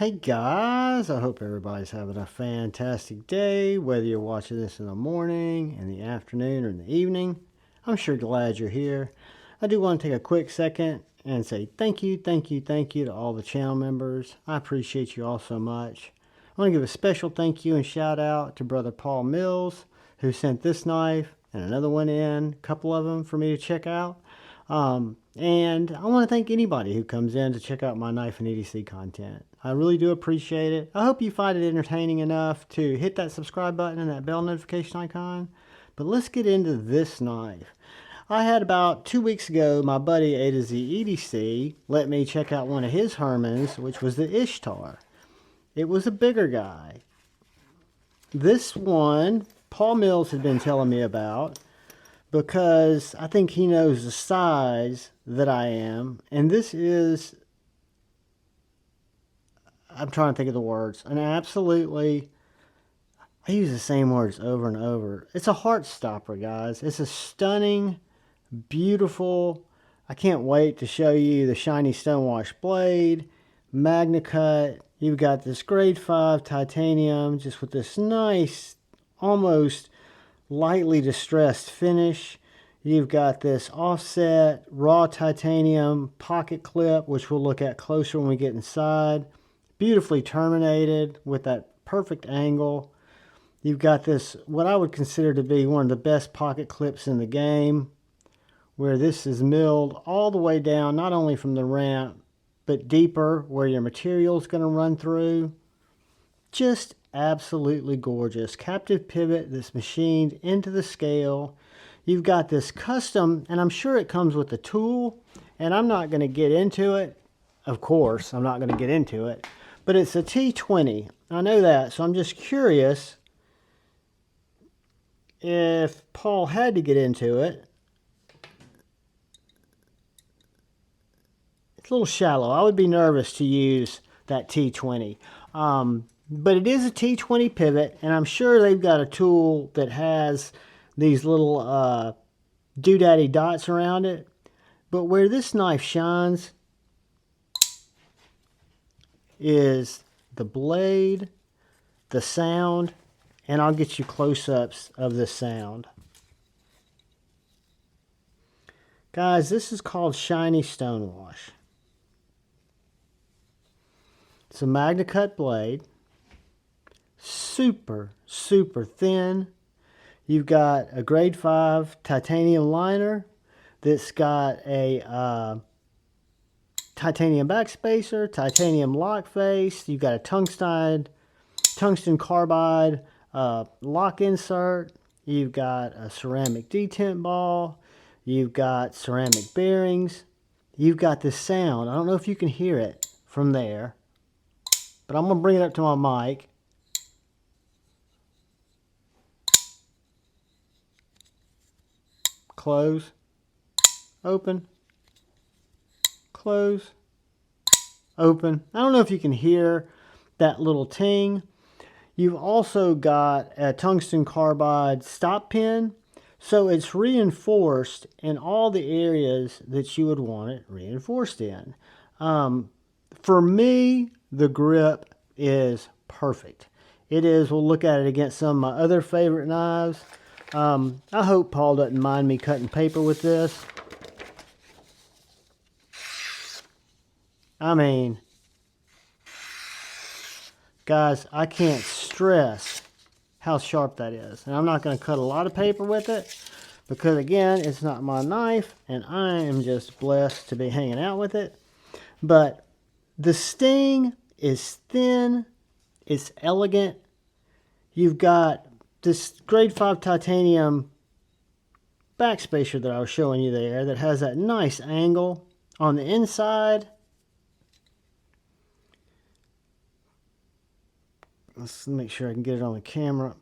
Hey guys, I hope everybody's having a fantastic day, whether you're watching this in the morning, in the afternoon, or in the evening. I'm sure glad you're here. I do want to take a quick second and say thank you to all the channel members. I appreciate you all so much. I want to give a special thank you and shout out to brother Paul Mills, who sent this knife and another one in, a couple of them for me to check out. And I want to thank anybody who comes in to check out my knife and EDC content. I really do appreciate it. I hope you find it entertaining enough to hit that subscribe button and that bell notification icon. But let's get into this knife. I had about 2 weeks ago, my buddy A to Z EDC let me check out one of his Hermans, which was the Ishtar. It was a bigger guy. This one, Paul Mills had been telling me about, because I think he knows the size that I am. And this is, I'm trying to think of the words, and absolutely, I use the same words over and over. It's a heart stopper, guys. It's a stunning, beautiful, I can't wait to show you the shiny stonewash blade, Magnacut. You've got this grade 5 titanium, just with this nice, almost lightly distressed finish. You've got this offset raw titanium pocket clip, which we'll look at closer when we get inside. Beautifully terminated with that perfect angle. You've got this, what I would consider to be one of the best pocket clips in the game, where this is milled all the way down, not only from the ramp, but deeper where your material is going to run through. Just absolutely gorgeous. Captive pivot that's machined into the scale. You've got this custom, and I'm sure it comes with the tool, and I'm not going to get into it. Of course, I'm not going to get into it, but it's a T20. I know that, so I'm just curious if Paul had to get into it. It's a little shallow. I would be nervous to use that T20. But it is a T20 pivot, and I'm sure they've got a tool that has these little doodaddy dots around it. But where this knife shines is the blade, the sound, and I'll get you close-ups of the sound. Guys, this is called shiny stonewash. It's a Magnacut blade. Super thin. You've got a grade 5 titanium liner that's got a titanium backspacer, titanium lock face. You've got a tungsten carbide lock insert. You've got a ceramic detent ball. You've got ceramic bearings. You've got this sound. I don't know if you can hear it from there, but I'm going to bring it up to my mic. Close, open, close, open. I don't know if you can hear that little ting. You've also got a tungsten carbide stop pin, so it's reinforced in all the areas that you would want it reinforced in. For me, the grip is perfect. It is. We'll look at it against some of my other favorite knives. I hope Paul doesn't mind me cutting paper with this. I mean, guys, I can't stress how sharp that is. And I'm not going to cut a lot of paper with it because, again, it's not my knife and I am just blessed to be hanging out with it. But the Sting is thin, it's elegant. You've got this grade 5 titanium backspacer that I was showing you there that has that nice angle on the inside. Let's make sure I can get it on the camera.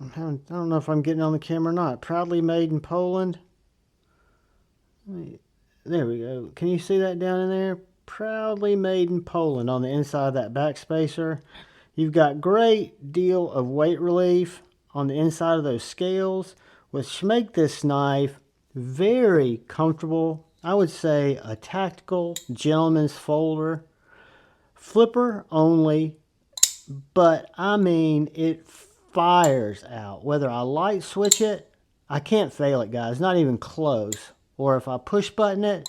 I don't know if I'm getting on the camera or not. Proudly made in Poland. There we go. Can you see that down in there? Proudly made in Poland on the inside of that backspacer. You've got great deal of weight relief on the inside of those scales, which make this knife very comfortable. I would say a tactical gentleman's folder. Flipper only, but I mean, it fires out. Whether I light switch it, I can't fail it, guys. Not even close. Or if I push button it,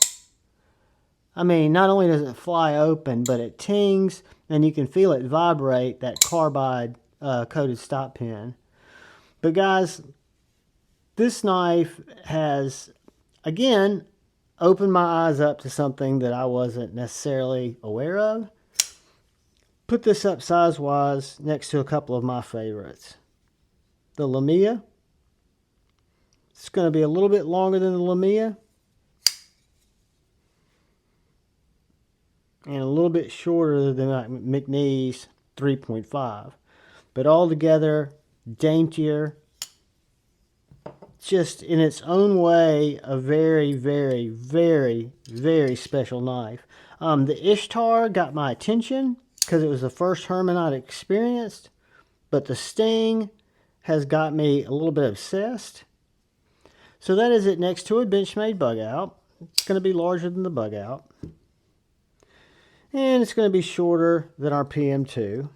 I mean, not only does it fly open, but it tings, and you can feel it vibrate, that carbide coated stop pin. But guys, this knife has, again, opened my eyes up to something that I wasn't necessarily aware of. Put this up size-wise next to a couple of my favorites. The Lamia. It's going to be a little bit longer than the Lamia. And a little bit shorter than McNeese 3.5. But altogether, daintier. Just in its own way, a very, very, very, very special knife. The Ishtar got my attention because it was the first Herman I'd experienced. But the Sting has got me a little bit obsessed. So that is it next to a Benchmade bug out. It's going to be larger than the bug out. And it's going to be shorter than our PM2.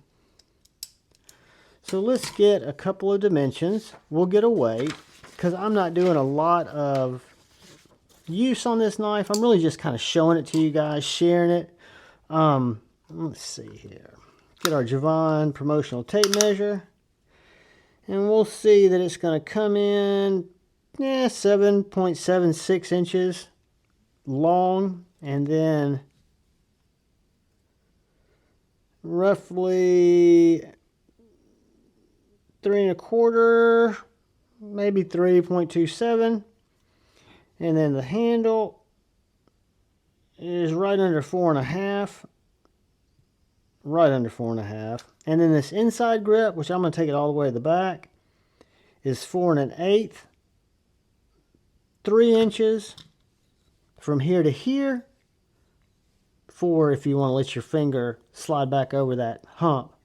So let's get a couple of dimensions. We'll get a weight, because I'm not doing a lot of use on this knife. I'm really just kind of showing it to you guys, sharing it. Let's see here. Get our Javon promotional tape measure. And we'll see that it's going to come in 7.76 inches long. And then roughly 3¼ maybe 3.27, and then the handle is right under 4.5, and then this inside grip, which I'm going to take it all the way to the back, is 4 1/8, 3 inches from here to here, for if you want to let your finger slide back over that hump.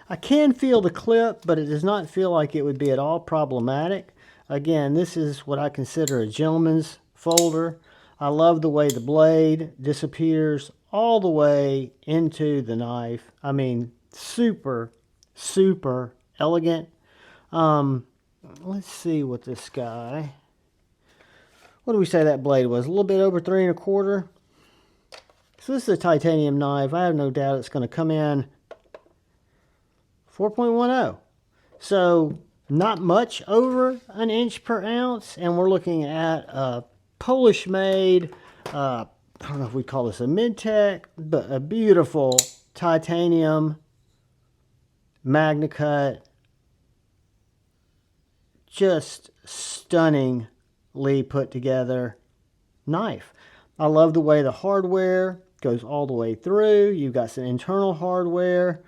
I can feel the clip, but it does not feel like it would be at all problematic. Again, this is what I consider a gentleman's folder. I love the way the blade disappears all the way into the knife. I mean, super, super elegant. Let's see what this guy... What do we say that blade was? A little bit over 3 1/4. So this is a titanium knife. I have no doubt it's going to come in 4.10. So not much over an inch per ounce, and we're looking at a Polish made, I don't know if we call this a mid-tech, but a beautiful titanium Magnacut, just stunningly put together knife. I love the way the hardware goes all the way through. You've got some internal hardware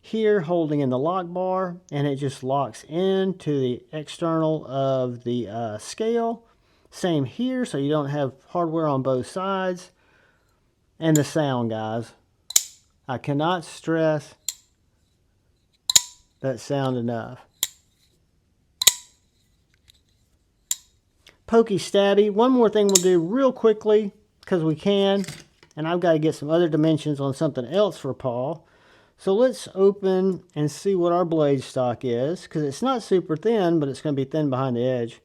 here holding in the lock bar, and it just locks into the external of the scale. Same here, so you don't have hardware on both sides. And the sound, guys. I cannot stress that sound enough. Pokey stabby. One more thing we'll do real quickly, because we can, and I've got to get some other dimensions on something else for Paul. So let's open and see what our blade stock is, because it's not super thin, but it's going to be thin behind the edge.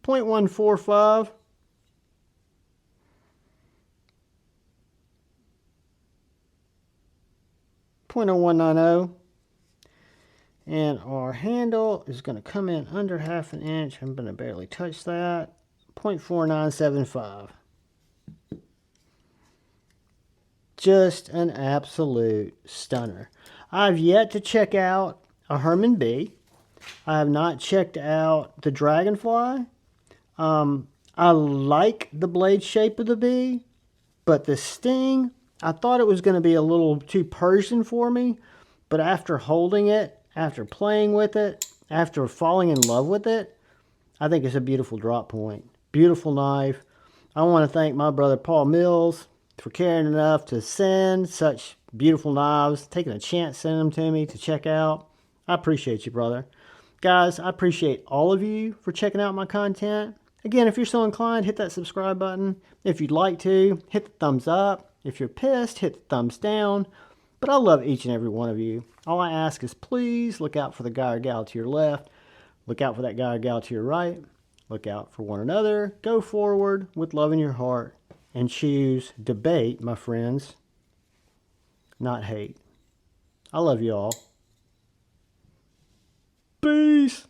0.145. .0190. And our handle is going to come in under 1/2 inch. I'm going to barely touch that. 0.4975. Just an absolute stunner. I've yet to check out a Herman B. I have not checked out the Dragonfly. I like the blade shape of the B, but the Sting, I thought it was going to be a little too Persian for me, but after holding it, after playing with it, after falling in love with it, I think it's a beautiful drop point. Beautiful knife. I want to thank my brother Paul Mills for caring enough to send such beautiful knives, taking a chance sending them to me to check out. I appreciate you, brother. Guys, I appreciate all of you for checking out my content. Again, if you're so inclined, hit that subscribe button. If you'd like to, hit the thumbs up. If you're pissed, hit the thumbs down. But I love each and every one of you. All I ask is please look out for the guy or gal to your left. Look out for that guy or gal to your right. Look out for one another. Go forward with love in your heart. And choose debate, my friends, not hate. I love you all. Peace.